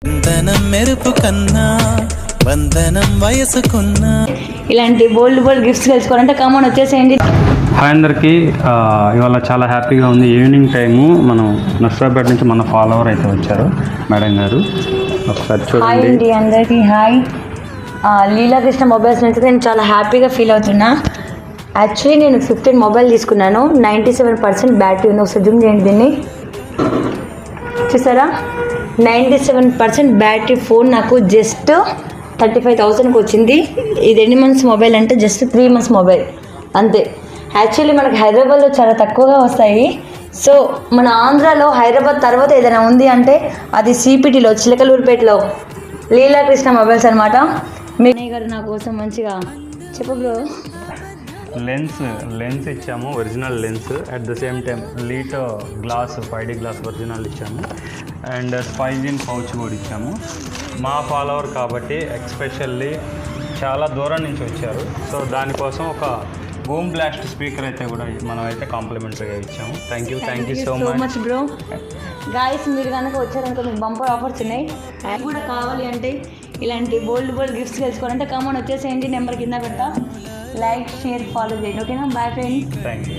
వందనం మెరుపు కన్నా వందనం వయసుకున్నా ఇలాంటి బోల్డ్ గిఫ్ట్స్ తెలుసుకోవాలంటే కామన్ వచ్చేసేయండి. హాయ్ అందరికీ, ఇవాళ చాలా హ్యాపీగా ఉంది. ఈవినింగ్ టైము మనం నర్సరాపేట నుంచి మన ఫాలోవర్ అయితే వచ్చారు మేడం గారు, ఒకసారి హాయ్ చూడండి. అండి అందరికీ హాయ్. లీలాకృష్ణ మొబైల్స్ నుంచి నేను చాలా హ్యాపీగా ఫీల్ అవుతున్నా. యాక్చువల్లీ నేను 15 మొబైల్ తీసుకున్నాను. 97% బ్యాటరీ ఉంది. ఒకసారి జూమ్ చేయండి దీన్ని, చూసారా? 97% బ్యాటరీ ఫోన్ నాకు జస్ట్ 35,000కి వచ్చింది. ఇది ఎన్ని మంత్స్ మొబైల్ అంటే జస్ట్ 3 మంత్స్ మొబైల్ అంతే. యాక్చువల్లీ మనకు హైదరాబాద్లో చాలా తక్కువగా వస్తాయి. సో మన ఆంధ్రాలో హైదరాబాద్ తర్వాత ఏదైనా ఉంది అంటే అది సిపిటిలో చిలకలూరుపేటలో లీలాకృష్ణ మొబైల్స్ అనమాట. మీ గారు నా కోసం మంచిగా చెప్పు బ్రో. లెన్స్ ఇచ్చాము, original lens. At the same time లీటో గ్లాస్ 5D గ్లాస్ ఒరిజినల్ ఇచ్చాము. అండ్ స్పైజిన్ పౌచ్ కూడా ఇచ్చాము. మా ఫాలోవర్ కాబట్టి ఎక్స్పెషల్లీ చాలా దూరం నుంచి వచ్చారు. సో దానికోసం ఒక బూమ్ బ్లాస్ట్ స్పీకర్ అయితే కూడా మనం అయితే కాంప్లిమెంటరీగా ఇచ్చాము. Thank you so much bro. Guys మీరు కనుక వచ్చారనుకో మీకు బంపర్ ఆఫర్స్ ఉన్నాయి. అది కూడా కావాలి అంటే ఇలాంటి బోల్డ్ గిఫ్ట్స్ తెలుసుకోవాలంటే కామన్ వచ్చేసేయండి. నెంబర్ కింద పెడతా. లైక్ షేర్ ఫాలో చేయండి. ఓకేనా? Bye friends. Thank you.